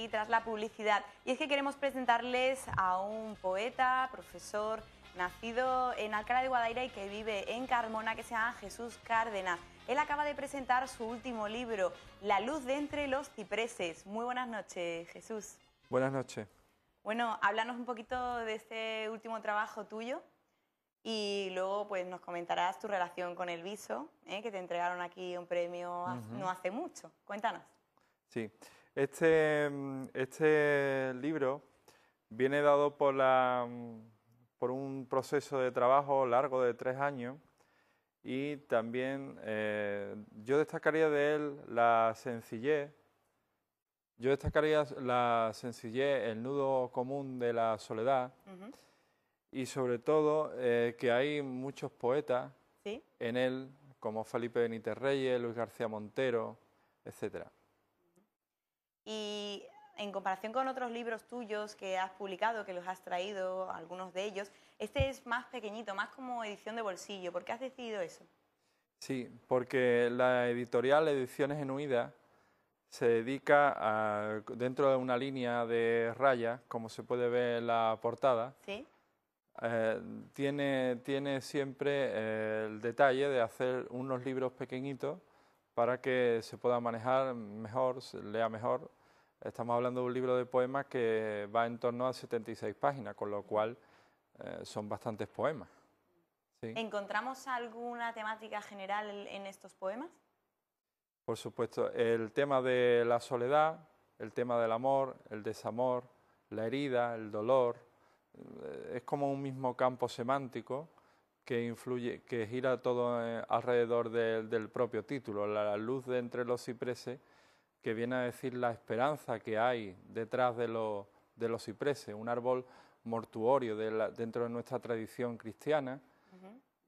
aquí tras la publicidad. Y es que queremos presentarles a un poeta, profesor, nacido en Alcalá de Guadaira y que vive en Carmona, que se llama Jesús Cárdenas. Él acaba de presentar su último libro, La luz de entre los cipreses. Muy buenas noches, Jesús. Buenas noches. Bueno, háblanos un poquito de este último trabajo tuyo y luego pues nos comentarás tu relación con el Viso, que te entregaron aquí un premio no hace mucho. Cuéntanos. Sí, este libro viene dado por un proceso de trabajo largo de 3 años y también yo destacaría de él la sencillez. Yo destacaría la sencillez, el nudo común de la soledad y sobre todo que hay muchos poetas ¿Sí? en él, como Felipe Benítez Reyes, Luis García Montero, etcétera. Y en comparación con otros libros tuyos que has publicado, que los has traído, algunos de ellos, este es más pequeñito, más como edición de bolsillo. ¿Por qué has decidido eso? Sí, porque la editorial Ediciones Enuidas se dedica dentro de una línea de rayas, como se puede ver en la portada, ¿Sí? tiene siempre el detalle de hacer unos libros pequeñitos para que se pueda manejar mejor, se lea mejor. Estamos hablando de un libro de poemas que va en torno a 76 páginas, con lo cual son bastantes poemas. ¿Sí? ¿Encontramos alguna temática general en estos poemas? Por supuesto, el tema de la soledad, el tema del amor, el desamor, la herida, el dolor, es como un mismo campo semántico que influye, que gira todo alrededor del propio título, la luz de entre los cipreses, que viene a decir la esperanza que hay detrás de los cipreses, un árbol mortuorio dentro de nuestra tradición cristiana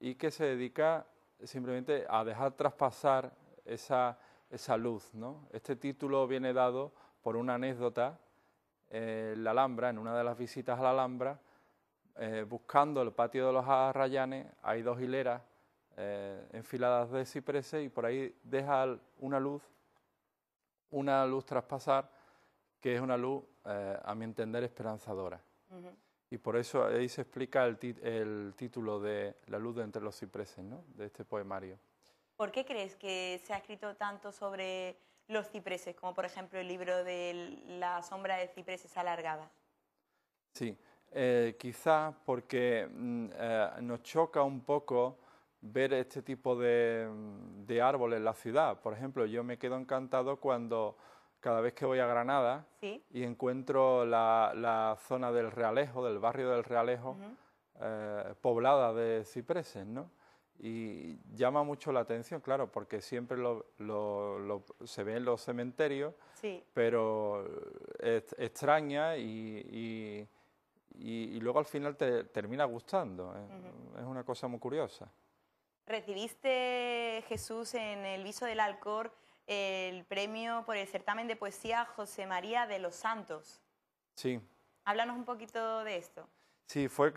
y que se dedica simplemente a dejar traspasar esa luz, ¿no? Este título viene dado por una anécdota en la Alhambra, en una de las visitas a la Alhambra, buscando el patio de los Arrayanes, hay 2 hileras enfiladas de cipreses y por ahí deja una luz traspasar, que es una luz, a mi entender, esperanzadora. Y por eso ahí se explica el título de La luz de entre los cipreses, ¿no?, de este poemario. ¿Por qué crees que se ha escrito tanto sobre los cipreses, como por ejemplo el libro de La sombra de cipreses alargada? Sí, quizás porque nos choca un poco ver este tipo de árboles en la ciudad. Por ejemplo, yo me quedo encantado cuando cada vez que voy a Granada ¿Sí? y encuentro la zona del Realejo, del barrio del Realejo, poblada de cipreses, ¿no? Y llama mucho la atención, claro, porque siempre se ve en los cementerios, Sí. pero extraña y luego al final te termina gustando. Es una cosa muy curiosa. Recibiste, Jesús, en el Viso del Alcor el premio por el certamen de poesía José María de los Santos. Sí. Háblanos un poquito de esto. Sí, fue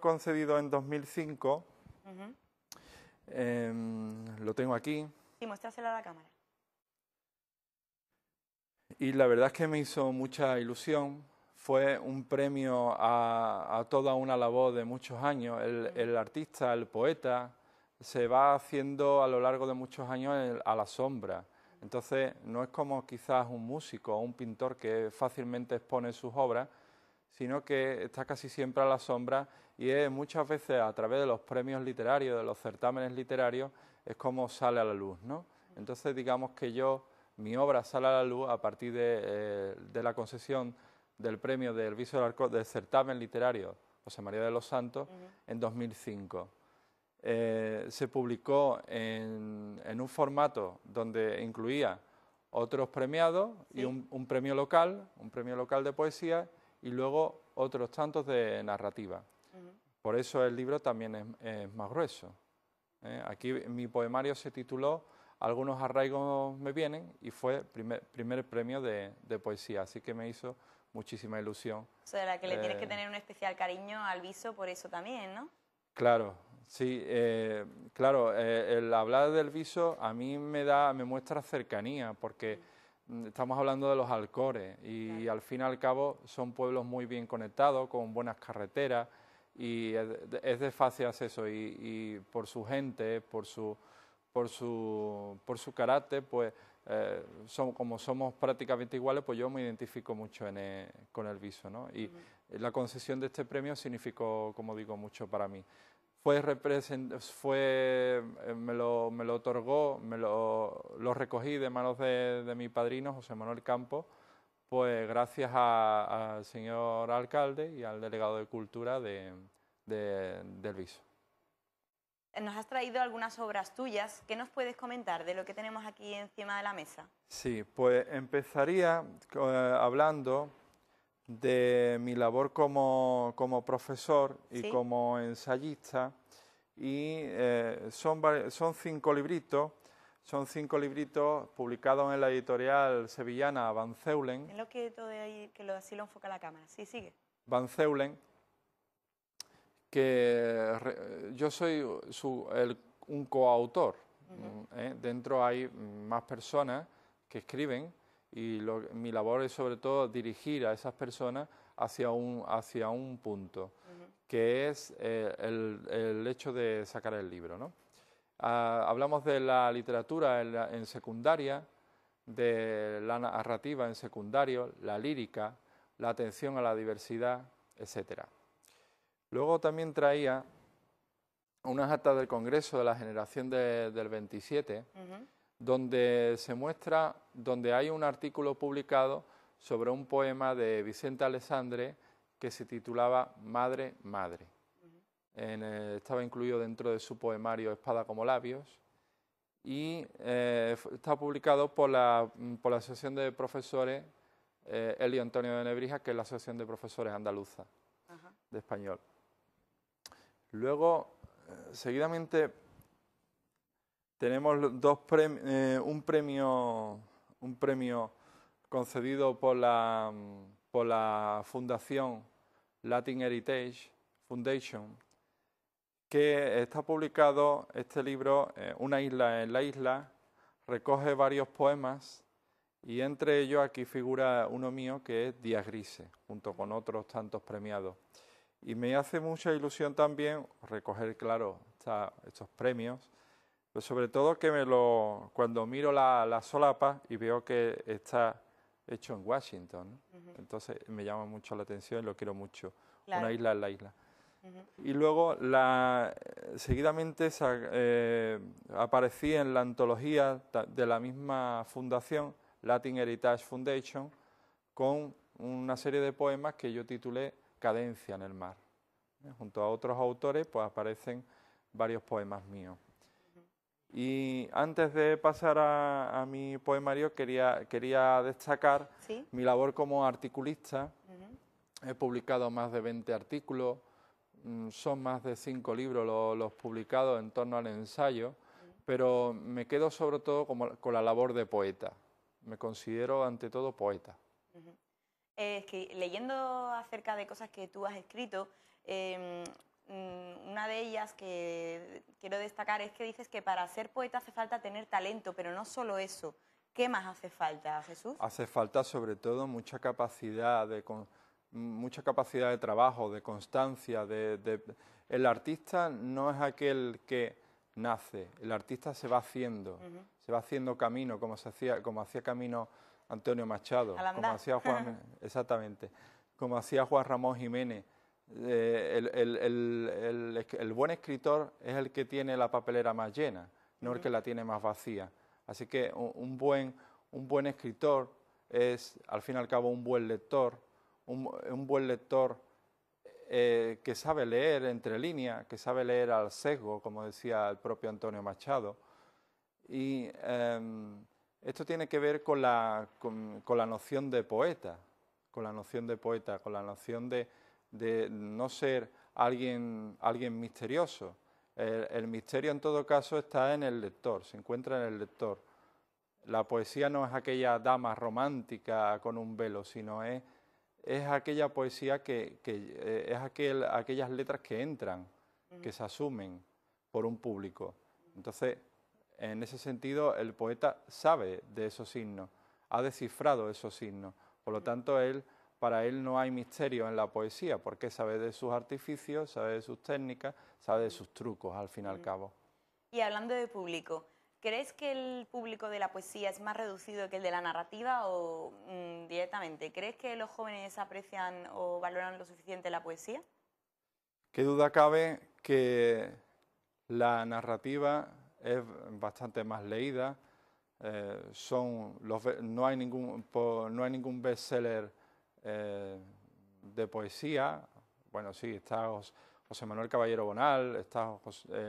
concedido en 2005. Lo tengo aquí. Sí, muéstraselo a la cámara. Y la verdad es que me hizo mucha ilusión. Fue un premio a toda una labor de muchos años. El artista, el poeta, se va haciendo a lo largo de muchos años a la sombra. Entonces, no es como quizás un músico o un pintor que fácilmente expone sus obras, sino que está casi siempre a la sombra y es muchas veces a través de los premios literarios, de los certámenes literarios, es como sale a la luz, ¿no? Entonces, digamos que mi obra sale a la luz a partir de la concesión del premio del Viso del Alcor del certamen literario José María de los Santos en 2005. Se publicó en un formato donde incluía otros premiados y un premio local de poesía y luego otros tantos de narrativa. Por eso el libro también es más grueso. Aquí mi poemario se tituló Algunos arraigos me vienen y fue primer premio de poesía, así que me hizo muchísima ilusión. O sea, la que le tienes que tener un especial cariño al Viso por eso también, ¿no? Claro, sí, claro, el hablar del Viso a mí me muestra cercanía, porque estamos hablando de los Alcores y al fin y al cabo son pueblos muy bien conectados, con buenas carreteras y es de fácil acceso y por su gente, por su carácter, pues como somos prácticamente iguales, pues yo me identifico mucho con el Viso, ¿no? Y la concesión de este premio significó, como digo, mucho para mí. Me lo otorgó, lo recogí de manos de mi padrino, José Manuel Campos, pues gracias al señor alcalde y al delegado de Cultura del Viso. Nos has traído algunas obras tuyas. ¿Qué nos puedes comentar de lo que tenemos aquí encima de la mesa? Sí, pues empezaría hablando de mi labor como profesor y como ensayista, y son 5 libritos, publicados en la editorial sevillana Van Zeulen. Es lo que todo ahí, así lo enfoca la cámara. Sí, sigue. Van Zeulen, que yo soy un coautor. Dentro hay más personas que escriben y mi labor es sobre todo dirigir a esas personas hacia un punto, que es el hecho de sacar el libro, ¿no? Hablamos de la literatura en secundaria, de la narrativa en secundario, la lírica, la atención a la diversidad, etcétera. Luego también traía unas actas del Congreso de la generación del 27, donde hay un artículo publicado sobre un poema de Vicente Alessandre que se titulaba Madre, Madre. Estaba incluido dentro de su poemario Espada como labios y está publicado por la Asociación de Profesores Elio Antonio de Nebrija, que es la Asociación de Profesores Andaluza de Español. Luego, seguidamente, tenemos un premio concedido por la Fundación Latin Heritage Foundation, que está publicado este libro, Una isla en la isla, recoge varios poemas y entre ellos aquí figura uno mío que es Días Grises, junto con otros tantos premiados. Y me hace mucha ilusión también recoger, claro, estos premios, pero sobre todo que cuando miro la solapa y veo que está hecho en Washington, ¿no? Entonces me llama mucho la atención y lo quiero mucho. Claro. Una isla en la isla. Y luego, seguidamente aparecí en la antología de la misma fundación, Latin Heritage Foundation, con una serie de poemas que yo titulé Cadencia en el mar. Junto a otros autores, pues aparecen varios poemas míos. Y antes de pasar a mi poemario, quería destacar mi labor como articulista. He publicado más de 20 artículos, son más de 5 libros los publicados en torno al ensayo, pero me quedo sobre todo con la labor de poeta. Me considero ante todo poeta. Es que leyendo acerca de cosas que tú has escrito, una de ellas que quiero destacar es que dices que para ser poeta hace falta tener talento, pero no solo eso. ¿Qué más hace falta, Jesús? Hace falta sobre todo mucha capacidad de trabajo, de constancia. El artista no es aquel que nace, el artista se va haciendo, camino, como hacía camino Antonio Machado, como hacía exactamente, como hacía Juan Ramón Jiménez. El buen escritor es el que tiene la papelera más llena, no el que la tiene más vacía. Así que un buen escritor es, al fin y al cabo, un buen lector, un buen lector que sabe leer entre líneas, que sabe leer al sesgo, como decía el propio Antonio Machado. Y esto tiene que ver con la noción de poeta, con la noción de no ser alguien misterioso. El misterio en todo caso está en el lector, se encuentra en el lector. La poesía no es aquella dama romántica con un velo, sino es aquella poesía que es aquellas letras que entran, que se asumen por un público. Entonces, en ese sentido, el poeta sabe de esos signos. ha descifrado esos signos. Por lo tanto, para él no hay misterio en la poesía, porque sabe de sus artificios, sabe de sus técnicas, sabe de sus trucos, al fin y al cabo. Y hablando de público, ¿crees que el público de la poesía es más reducido que el de la narrativa o directamente? ¿Crees que los jóvenes aprecian o valoran lo suficiente la poesía? Qué duda cabe que la narrativa es bastante más leída, no hay ningún bestseller de poesía. Bueno, sí, está José Manuel Caballero Bonal, está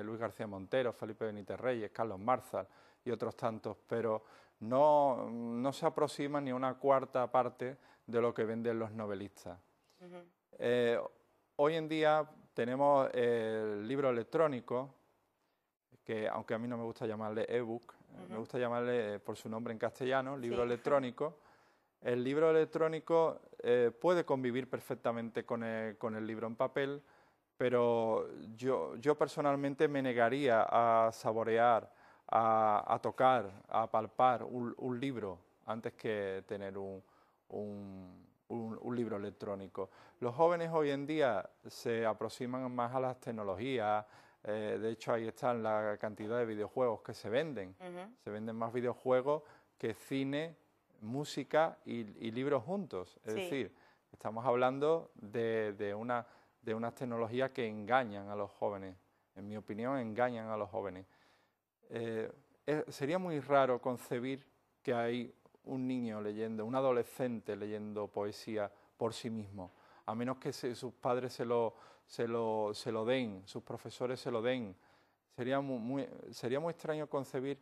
Luis García Montero, Felipe Benítez Reyes, Carlos Marzal y otros tantos, pero no se aproxima ni a una cuarta parte de lo que venden los novelistas. Hoy en día tenemos el libro electrónico, que aunque a mí no me gusta llamarle ebook, me gusta llamarle por su nombre en castellano, libro electrónico. El libro electrónico puede convivir perfectamente con el libro en papel, pero yo personalmente me negaría a saborear, a tocar, a palpar un libro antes que tener un libro electrónico. Los jóvenes hoy en día se aproximan más a las tecnologías. De hecho, ahí están la cantidad de videojuegos que se venden. Se venden más videojuegos que cine, música y libros juntos. Es decir, estamos hablando de unas tecnologías que engañan a los jóvenes. En mi opinión, engañan a los jóvenes. Sería muy raro concebir que hay un niño leyendo, un adolescente leyendo poesía por sí mismo, a menos que sus padres se lo den, sus profesores se lo den. Sería muy extraño concebir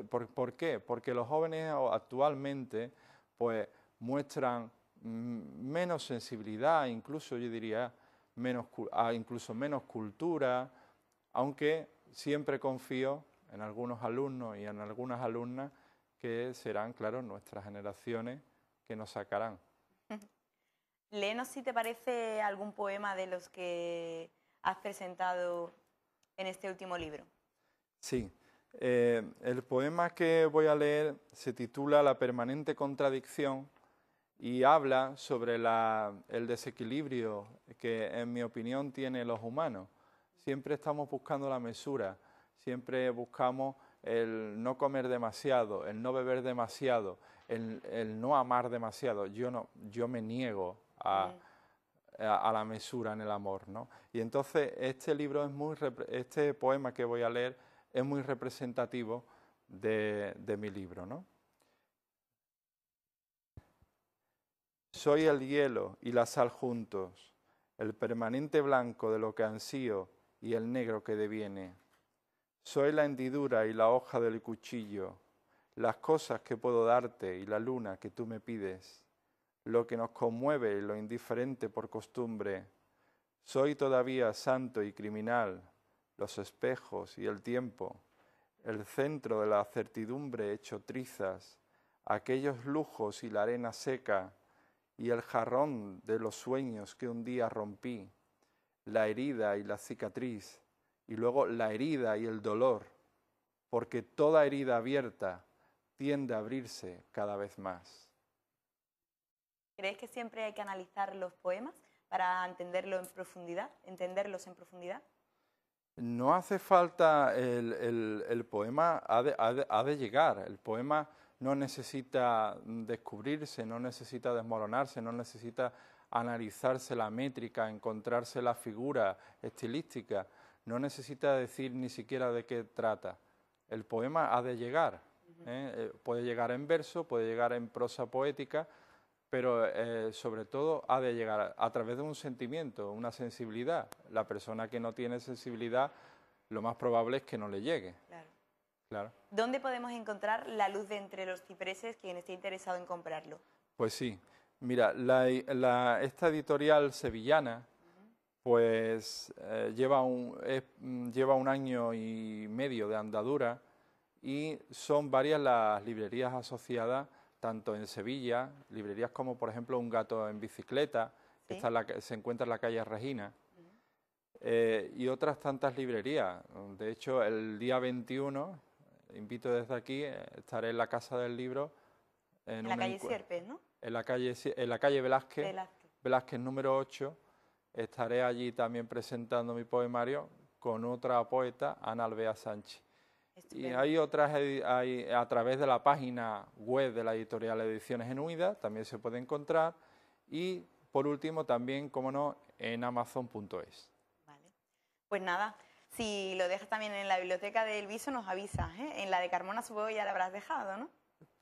¿por qué? Porque los jóvenes actualmente pues muestran menos sensibilidad, incluso yo diría incluso menos cultura, aunque siempre confío en algunos alumnos y en algunas alumnas que serán, claro, nuestras generaciones que nos sacarán. Léenos, si te parece, algún poema de los que has presentado en este último libro. Sí, el poema que voy a leer se titula La permanente contradicción y habla sobre el desequilibrio que, en mi opinión, tienen los humanos. Siempre estamos buscando la mesura, siempre buscamos el no comer demasiado, el no beber demasiado, el no amar demasiado. Yo me niego a la mesura en el amor, ¿no? Y entonces este poema que voy a leer es muy representativo de mi libro, ¿no? Soy el hielo y la sal juntos, el permanente blanco de lo que ansío y el negro que deviene. Soy la hendidura y la hoja del cuchillo, las cosas que puedo darte y la luna que tú me pides, lo que nos conmueve y lo indiferente por costumbre. Soy todavía santo y criminal, los espejos y el tiempo, el centro de la certidumbre hecho trizas, aquellos lujos y la arena seca, y el jarrón de los sueños que un día rompí, la herida y la cicatriz, y luego la herida y el dolor, porque toda herida abierta tiende a abrirse cada vez más. ¿Crees que siempre hay que analizar los poemas para entenderlos en profundidad? No hace falta, el poema ha de llegar, el poema no necesita descubrirse, no necesita desmoronarse, no necesita analizarse la métrica, encontrarse la figura estilística, no necesita decir ni siquiera de qué trata. El poema ha de llegar, puede llegar en verso, puede llegar en prosa poética, pero sobre todo ha de llegar a través de un sentimiento, una sensibilidad. La persona que no tiene sensibilidad, lo más probable es que no le llegue. Claro. ¿Dónde podemos encontrar La luz de entre los cipreses, quien esté interesado en comprarlo? Pues sí, mira, esta editorial sevillana pues lleva un año y medio de andadura y son varias las librerías asociadas, tanto en Sevilla, librerías como por ejemplo Un gato en bicicleta, que se encuentra en la calle Regina, y otras tantas librerías. De hecho, el día 21, invito desde aquí, estaré en la Casa del Libro En la calle Sierpes, ¿no? En la calle Velázquez número 8, estaré allí también presentando mi poemario con otra poeta, Ana Alvea Sánchez. Estupendo. Y hay otras, a través de la página web de la editorial Ediciones Genuidas, también se puede encontrar, y por último también, como no, en amazon.es. Vale. Pues nada, si lo dejas también en la biblioteca del Viso nos avisas, ¿eh? En la de Carmona supongo que ya la habrás dejado, ¿no?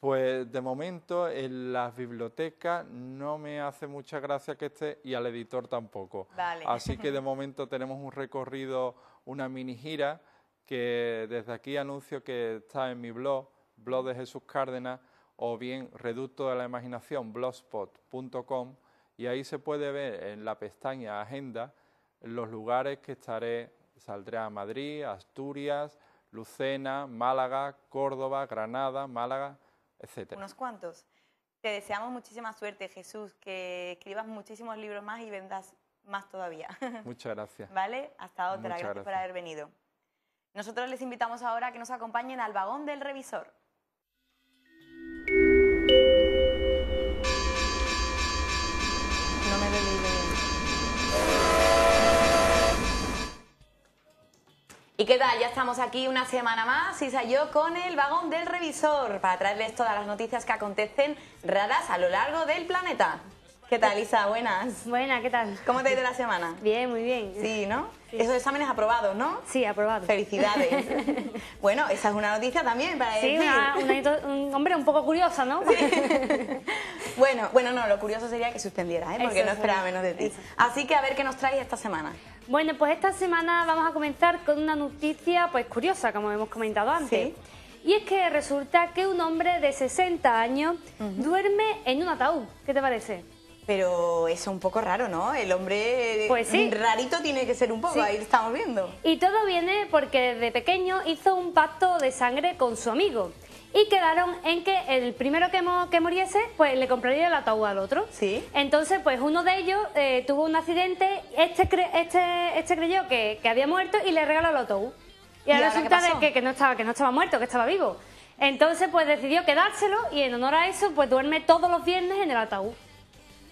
Pues de momento en las bibliotecas no me hace mucha gracia que esté y al editor tampoco. Vale. Así que de momento tenemos un recorrido, una mini gira, que desde aquí anuncio que está en mi blog de Jesús Cárdenas, o bien Reducto de la Imaginación, blogspot.com, y ahí se puede ver en la pestaña Agenda los lugares que saldré a Madrid, Asturias, Lucena, Málaga, Córdoba, Granada, Málaga, etcétera. Unos cuantos. Te deseamos muchísima suerte, Jesús, que escribas muchísimos libros más y vendas más todavía. Muchas gracias. ¿Vale? Hasta otra. Gracias por haber venido. Nosotros les invitamos ahora a que nos acompañen al vagón del revisor. No me lo leí bien. ¿Y qué tal? Ya estamos aquí una semana más, Isa y yo, con el vagón del revisor, para traerles todas las noticias que acontecen raras a lo largo del planeta. ¿Qué tal, Isa? Buenas. Buenas, ¿qué tal? ¿Cómo te ha ido la semana? Bien, muy bien. Sí, ¿no? Sí. Esos exámenes aprobados, ¿no? Sí, aprobado. Felicidades. Bueno, esa es una noticia también para decir. Sí, hombre, un poco curiosa, ¿no? Sí. Bueno, no, lo curioso sería que suspendiera, ¿eh? Porque eso, no esperaba menos de ti. Eso. Así que a ver qué nos traes esta semana. Bueno, pues esta semana vamos a comenzar con una noticia pues curiosa, como hemos comentado antes. Sí. Y es que resulta que un hombre de 60 años duerme en un ataúd. ¿Qué te parece? Pero eso es un poco raro, ¿no? El hombre Pues sí. Rarito tiene que ser un poco, Sí. Ahí lo estamos viendo. Y todo viene porque desde pequeño hizo un pacto de sangre con su amigo. Y quedaron en que el primero que muriese, pues le compraría el ataúd al otro. Sí. Entonces, pues uno de ellos tuvo un accidente, este creyó que había muerto y le regaló el ataúd. Y ahora resulta qué pasó? que no estaba muerto, que estaba vivo. Entonces, pues decidió quedárselo y en honor a eso, pues duerme todos los viernes en el ataúd.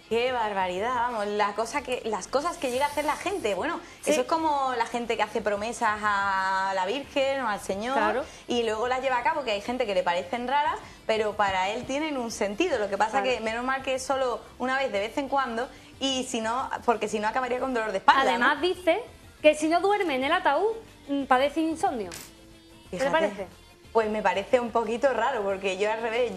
Qué barbaridad, vamos, las cosas que llega a hacer la gente. Bueno, Sí. eso es como la gente que hace promesas a la Virgen o al Señor, Claro. y luego las lleva a cabo, que hay gente que le parecen raras, pero para él tienen un sentido. Lo que pasa Claro. que menos mal que es solo una vez de vez en cuando, y si no, porque si no acabaría con dolor de espalda, Además, ¿no? dice que si no duerme en el ataúd, padece insomnio. ¿Qué te Fíjate. parece? Pues me parece un poquito raro, porque yo al revés,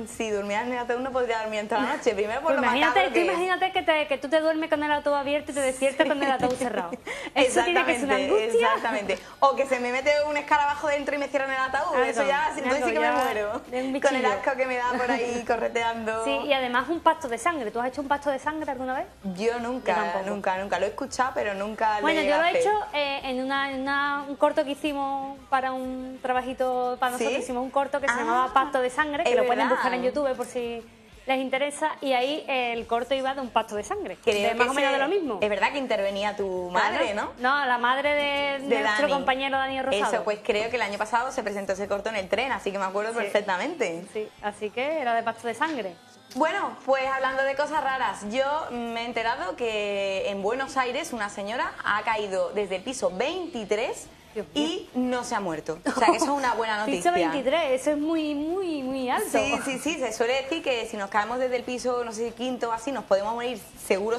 si durmiera en el ataúd no podría dormir en toda la noche. Primero por Pues lo macabro que es. imagínate que tú te duermes con el ataúd abierto y te despiertas con el ataúd cerrado. Eso tiene que ser una angustia. Exactamente. O que se me mete un escarabajo dentro y me cierran el ataúd. Ah, Eso no, ya, entonces sí que me ya muero. de un Con el bichillo. asco que me da por ahí correteando. Sí, y además un pacto de sangre. ¿Tú has hecho un pacto de sangre alguna vez? Yo nunca, Yo tampoco. nunca. Lo he escuchado, pero nunca Bueno, lo yo lo he hacer. hecho en un corto que hicimos para un trabajito para nosotros. ¿Sí? Hicimos un corto que se Ah, llamaba Pacto de Sangre, que es lo pueden verdad. buscar en YouTube por si les interesa. Y ahí el corto iba de un pacto de sangre. Creo de que más o menos de lo mismo. Es verdad que intervenía tu madre, Claro. ¿no? No, la madre de nuestro Dani. compañero Dani Rosado. Eso, pues creo que el año pasado se presentó ese corto en el tren, así que me acuerdo Sí. perfectamente. Sí, así que era de pacto de sangre. Bueno, pues hablando de cosas raras, yo me he enterado que en Buenos Aires una señora ha caído desde el piso 23 Dios mío. y no se ha muerto. O sea, que eso es una buena noticia. Piso 23, eso es muy alto. Sí, se suele decir que si nos caemos desde el piso, no sé si quinto o así, nos podemos morir seguro,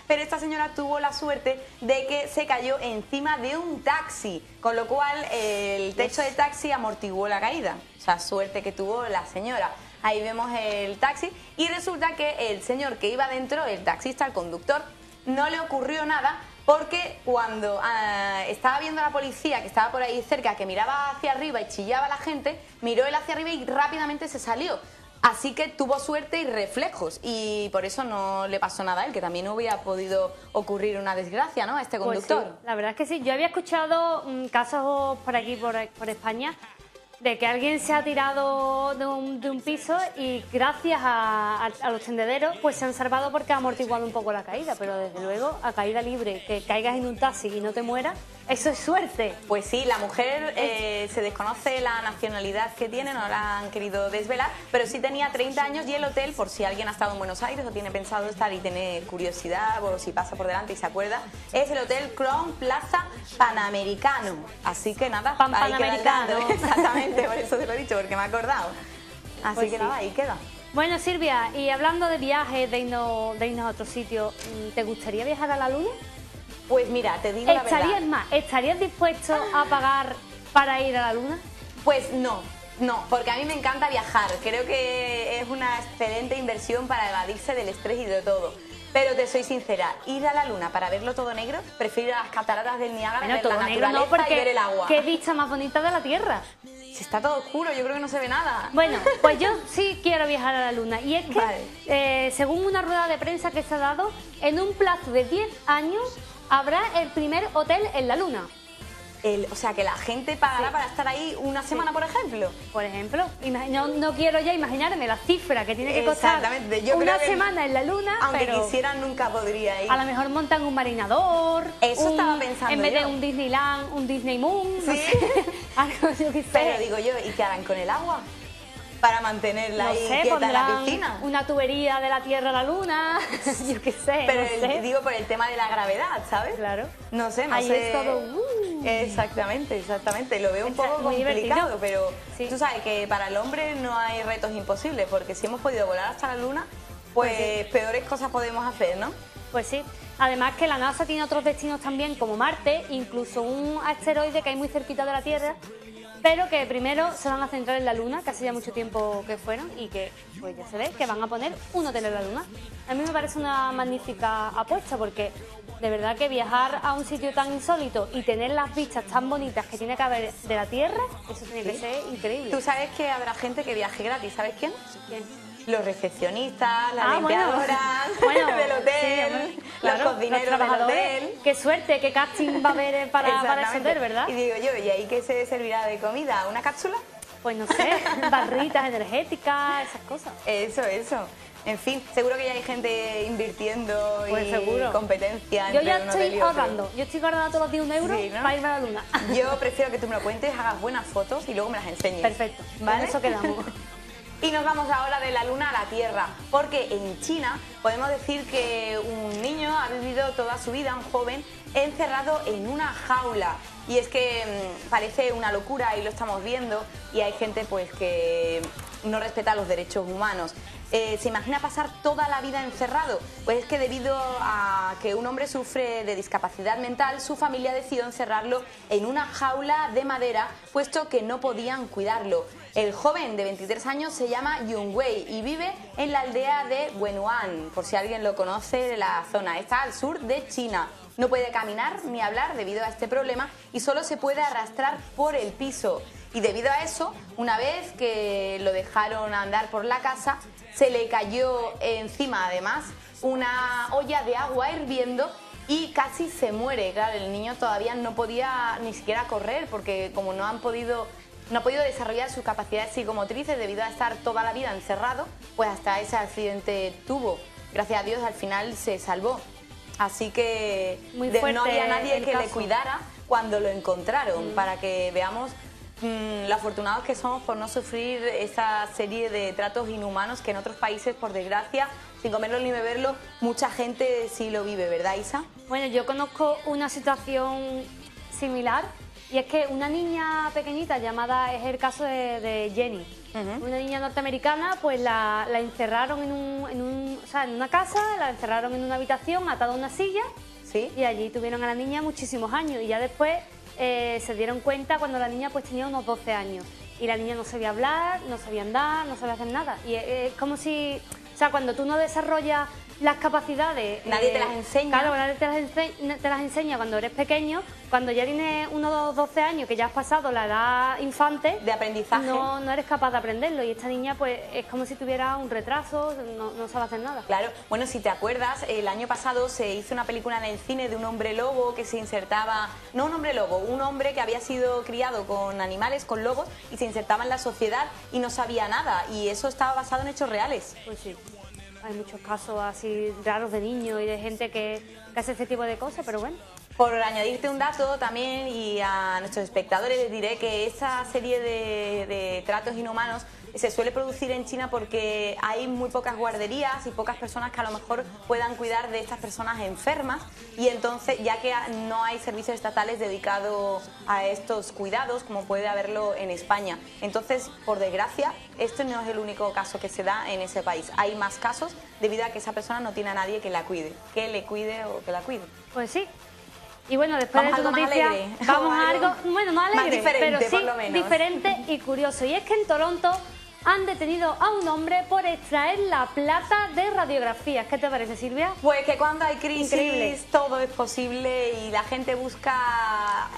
pero esta señora tuvo la suerte de que se cayó encima de un taxi, con lo cual el techo del taxi amortiguó la caída. O sea, suerte que tuvo la señora. Ahí vemos el taxi y resulta que el señor que iba dentro, el taxista, el conductor, no le ocurrió nada porque cuando estaba viendo a la policía que estaba por ahí cerca, que miraba hacia arriba y chillaba a la gente, miró él hacia arriba y rápidamente se salió. Así que tuvo suerte y reflejos y por eso no le pasó nada a él, que también hubiera podido ocurrir una desgracia, ¿no?, a este Pues conductor. sí, la verdad es que sí. Yo había escuchado casos por aquí, por España, de que alguien se ha tirado de un piso y gracias a los tendederos pues se han salvado porque ha amortiguado un poco la caída, pero desde luego a caída libre, que caigas en un taxi y no te mueras, eso es suerte. Pues sí, la mujer se desconoce la nacionalidad que tiene, no la han querido desvelar, pero sí tenía 30 años y el hotel, por si alguien ha estado en Buenos Aires o tiene pensado estar y tiene curiosidad o si pasa por delante y se acuerda, es el Hotel Crown Plaza Panamericano. Así que nada, ahí queda el dato. Exactamente, por eso te lo he dicho, porque me he acordado. Así Pues que sí. nada, ahí queda. Bueno, Silvia, y hablando de viajes, de irnos a otro sitio, ¿te gustaría viajar a la Luna? Pues mira, te digo la verdad. ¿Estarías dispuesto a pagar para ir a la Luna? Pues no, porque a mí me encanta viajar. Creo que es una excelente inversión para evadirse del estrés y de todo. Pero te soy sincera, ir a la Luna para verlo todo negro, prefiero ir a las cataratas del Niágara, ver todo la negro naturaleza no, porque y ver el agua. qué vista más bonita de la Tierra. Si está todo oscuro, yo creo que no se ve nada. Bueno, pues yo sí quiero viajar a la Luna. Y es que, Vale. según una rueda de prensa que se ha dado, en un plazo de 10 años habrá el primer hotel en la Luna. O sea, que la gente pagará para estar ahí una semana, por ejemplo. Por ejemplo, no quiero ya imaginarme la cifra que tiene que costar Exactamente, yo una creo que semana en la Luna, aunque pero quisieran, nunca podría ir. a lo mejor montan un marinador. Eso estaba pensando en vez de yo. un Disneyland, un Disney Moon, no Sí. sé, algo yo qué sé. Pero digo yo, ¿y qué harán con el agua? Para mantenerla No ahí sé, quieta en la pondrán piscina. una tubería de la Tierra a la Luna, yo qué sé, Pero no sé. digo por el tema de la gravedad, ¿sabes? Claro. No sé, no Ahí sé. es todo, Exactamente. Lo veo un Está poco muy complicado, divertido. pero Sí. tú sabes que para el hombre no hay retos imposibles, porque si hemos podido volar hasta la Luna, pues peores cosas podemos hacer, ¿no? Pues sí. Además que la NASA tiene otros destinos también, como Marte, incluso un asteroide que hay muy cerquita de la Tierra, pero que primero se van a centrar en la Luna, que hace ya mucho tiempo que fueron, y que pues ya se ve que van a poner un hotel en la Luna. A mí me parece una magnífica apuesta, porque de verdad que viajar a un sitio tan insólito y tener las vistas tan bonitas que tiene que haber de la Tierra, eso tiene que ser increíble. Tú sabes que habrá gente que viaje gratis, ¿sabes quién? Bien. Los recepcionistas, las Ah, bueno. limpiadoras Bueno, del hotel, sí, hombre, los claro, cocineros los del trabajadores. hotel. Qué suerte, qué casting va a haber para ese Exactamente. hotel, ¿verdad? Y digo yo, ¿y ahí qué se servirá de comida? ¿Una cápsula? Pues no sé, barritas energéticas, esas cosas. Eso. En fin, seguro que ya hay gente invirtiendo Pues y seguro. competencia Yo entre ya un hotel y estoy otro. ahorrando. Yo estoy guardando todos los días 1 euro Sí, ¿no? para irme a la Luna. Yo prefiero que tú me lo cuentes, hagas buenas fotos y luego me las enseñes. Perfecto, ¿Vale? con eso quedamos. Y nos vamos ahora de la Luna a la Tierra, porque en China podemos decir que un niño ha vivido toda su vida, un joven, encerrado en una jaula. Y es que parece una locura y lo estamos viendo, y hay gente pues que no respeta los derechos humanos. ¿Se imagina pasar toda la vida encerrado? Pues es que debido a que un hombre sufre de discapacidad mental, su familia decidió encerrarlo en una jaula de madera, puesto que no podían cuidarlo. El joven de 23 años se llama Yun Wei y vive en la aldea de Wenyuan, por si alguien lo conoce de la zona. Está al sur de China. No puede caminar ni hablar debido a este problema y solo se puede arrastrar por el piso. Y debido a eso, una vez que lo dejaron andar por la casa, se le cayó encima además una olla de agua hirviendo y casi se muere. Claro, el niño todavía no podía ni siquiera correr porque como no ha podido desarrollar sus capacidades psicomotrices debido a estar toda la vida encerrado, pues hasta ese accidente tuvo. Gracias a Dios al final se salvó. Así que Muy no fuerte había nadie el que le caso. cuidara cuando lo encontraron, para que veamos lo afortunados que somos por no sufrir esa serie de tratos inhumanos que en otros países, por desgracia, sin comerlo ni beberlo, mucha gente sí lo vive, ¿verdad, Isa? Bueno, yo conozco una situación similar y es que una niña pequeñita llamada, es el caso de Jenny, una niña norteamericana, pues la encerraron en una casa, la encerraron en una habitación atada a una silla. Sí. Y allí tuvieron a la niña muchísimos años y ya después se dieron cuenta cuando la niña pues tenía unos 12 años y la niña no sabía hablar, no sabía andar, no sabía hacer nada. Y es como si, o sea, cuando tú no desarrollas las capacidades... Nadie te las enseña. Claro, nadie te las enseña cuando eres pequeño. Cuando ya tienes unos 12 años, que ya has pasado la edad infante... De aprendizaje. No eres capaz de aprenderlo. Y esta niña, pues, es como si tuviera un retraso, no sabe hacer nada. Claro. Bueno, si te acuerdas, el año pasado se hizo una película en el cine de un hombre lobo que se insertaba... No un hombre lobo, un hombre que había sido criado con animales, con lobos, y se insertaba en la sociedad y no sabía nada. Y eso estaba basado en hechos reales. Pues sí. Hay muchos casos así raros de niños y de gente que hace este tipo de cosas, pero bueno. Por añadirte un dato también, y a nuestros espectadores les diré que esa serie de tratos inhumanos se suele producir en China porque hay muy pocas guarderías y pocas personas que a lo mejor puedan cuidar de estas personas enfermas, y entonces, ya que no hay servicios estatales dedicados a estos cuidados como puede haberlo en España. Entonces, por desgracia, esto no es el único caso que se da en ese país. Hay más casos debido a que esa persona no tiene a nadie que la cuide, que le cuide o que la cuide. Pues sí. Y bueno, después vamos de tu noticia, vamos a algo, bueno, no alegre, más diferente, pero sí por lo menos. diferente y curioso. Y es que en Toronto han detenido a un hombre por extraer la plata de radiografías. ¿Qué te parece, Silvia? Pues que cuando hay crisis Increíble. todo es posible y la gente busca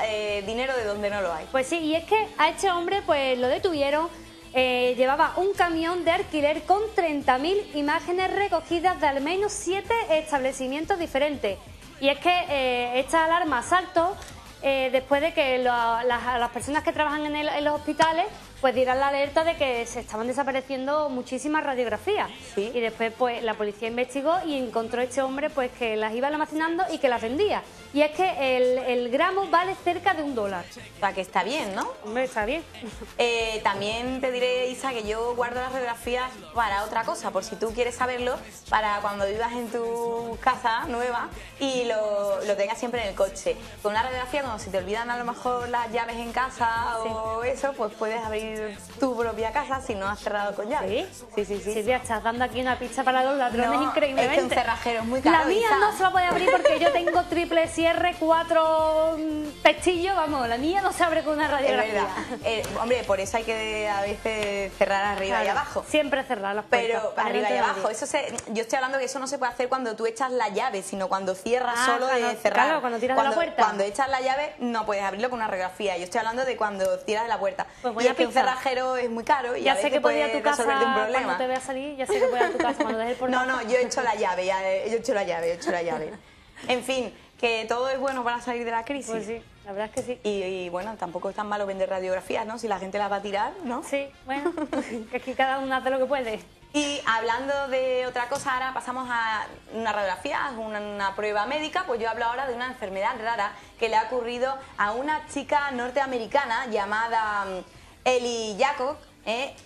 dinero de donde no lo hay. Pues sí, y es que a este hombre pues lo detuvieron. Llevaba un camión de alquiler con 30.000 imágenes recogidas de al menos 7 establecimientos diferentes. Y es que esta alarma saltó después de que las personas que trabajan en los hospitales pues dieran la alerta de que se estaban desapareciendo muchísimas radiografías. Sí. Y después pues la policía investigó y encontró a este hombre pues que las iba almacenando y que las vendía. Y es que el gramo vale cerca de $1. O sea, que está bien, ¿no? Hombre, está bien. También te diré, Isa, que yo guardo las radiografías para otra cosa, por si tú quieres saberlo, para cuando vivas en tu casa nueva y lo tengas siempre en el coche. Con una radiografía, cuando se te olvidan a lo mejor las llaves en casa o eso, pues puedes abrir tu propia casa si no has cerrado con llave. ¿Sí? Sí. Silvia, estás dando aquí una pista para los ladrones No, increíblemente. es que un cerrajero es muy caro, La mía Isa. no se la puede abrir porque yo tengo triple cierre, 4 pestillos, vamos, la mía no se abre con una Es radiografía. verdad. Hombre, por eso hay que a veces cerrar arriba y Claro, abajo. siempre cerrar las puertas. Pero para arriba que y no entre abajo, nadie. yo estoy hablando que eso no se puede hacer cuando tú echas la llave, sino cuando cierras solo claro, de cerrar. claro, cuando tiras de la puerta. Cuando echas la llave no puedes abrirlo con una radiografía. Yo estoy hablando de cuando tiras de la puerta. Pues voy y a es que un pensar. cerrajero es muy caro y Ya a sé veces que puedo ir a tu puede casa resolverte un cuando problema. te veas salir, ya sé que puedo ir a tu casa cuando dejes el portal. No, yo he hecho la llave, yo he hecho la llave. En fin, que todo es bueno para salir de la crisis. Pues sí, la verdad es que sí. Y bueno, tampoco es tan malo vender radiografías, ¿no? Si la gente las va a tirar, ¿no? Sí, bueno, que aquí cada uno hace lo que puede. Y hablando de otra cosa, ahora pasamos a una radiografía, una prueba médica. Pues yo hablo ahora de una enfermedad rara que le ha ocurrido a una chica norteamericana llamada Ellie Jacob,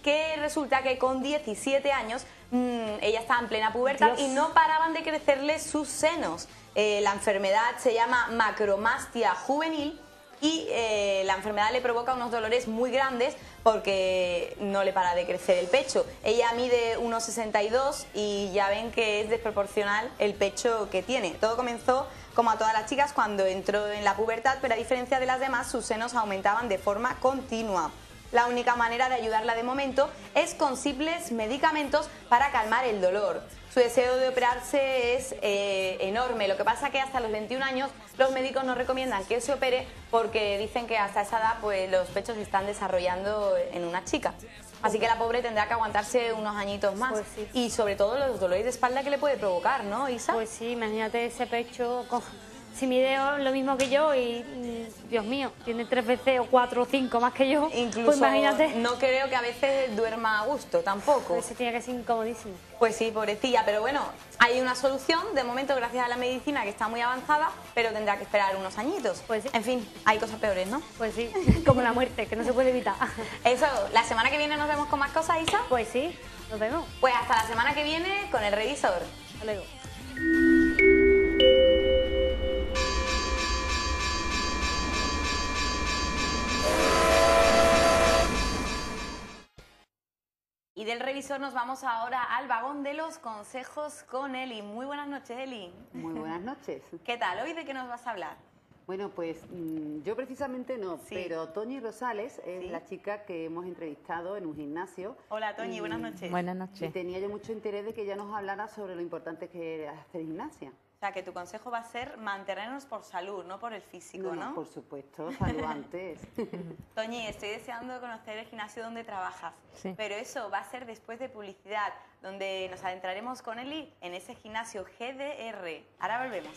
que resulta que con 17 años ella estaba en plena pubertad. Dios. Y no paraban de crecerle sus senos. La enfermedad se llama macromastia juvenil. Y la enfermedad le provoca unos dolores muy grandes porque no le para de crecer el pecho. Ella mide 1,62 y ya ven que es desproporcional el pecho que tiene. Todo comenzó, como a todas las chicas, cuando entró en la pubertad, pero a diferencia de las demás, sus senos aumentaban de forma continua. La única manera de ayudarla de momento es con simples medicamentos para calmar el dolor. Su deseo de operarse es enorme. Lo que pasa es que hasta los 21 años los médicos no recomiendan que se opere porque dicen que hasta esa edad pues, los pechos se están desarrollando en una chica. Así que la pobre tendrá que aguantarse unos añitos más. Pues sí. Y sobre todo los dolores de espalda que le puede provocar, ¿no, Isa? Pues sí, imagínate ese pecho, si mide lo mismo que yo y, Dios mío, tiene 3 veces o 4 o 5 más que yo, Incluso pues imagínate. no creo que a veces duerma a gusto tampoco. Pues tiene que ser incomodísimo. Pues sí, pobrecilla, pero bueno, hay una solución, de momento gracias a la medicina que está muy avanzada, pero tendrá que esperar unos añitos. Pues sí. En fin, hay cosas peores, ¿no? Pues sí, como la muerte, que no se puede evitar. Eso, la semana que viene nos vemos con más cosas, Isa. Pues sí, nos vemos. Pues hasta la semana que viene con el revisor. Hasta luego. Y del revisor nos vamos ahora al vagón de los consejos con Eli. Muy buenas noches, Eli. Muy buenas noches. ¿Qué tal? ¿Hoy de qué nos vas a hablar? Bueno, pues yo precisamente no, Sí. pero Toñi Rosales es Sí. la chica que hemos entrevistado en un gimnasio. Hola, Toñi, Y- buenas noches. Buenas Y noches. tenía yo mucho interés de que ella nos hablara sobre lo importante que es hacer gimnasia. O sea, que tu consejo va a ser mantenernos por salud, no por el físico, ¿no? Por supuesto, salud antes. Toñi, estoy deseando conocer el gimnasio donde trabajas, Sí. pero eso va a ser después de publicidad, donde nos adentraremos con Eli en ese gimnasio GDR. Ahora volvemos.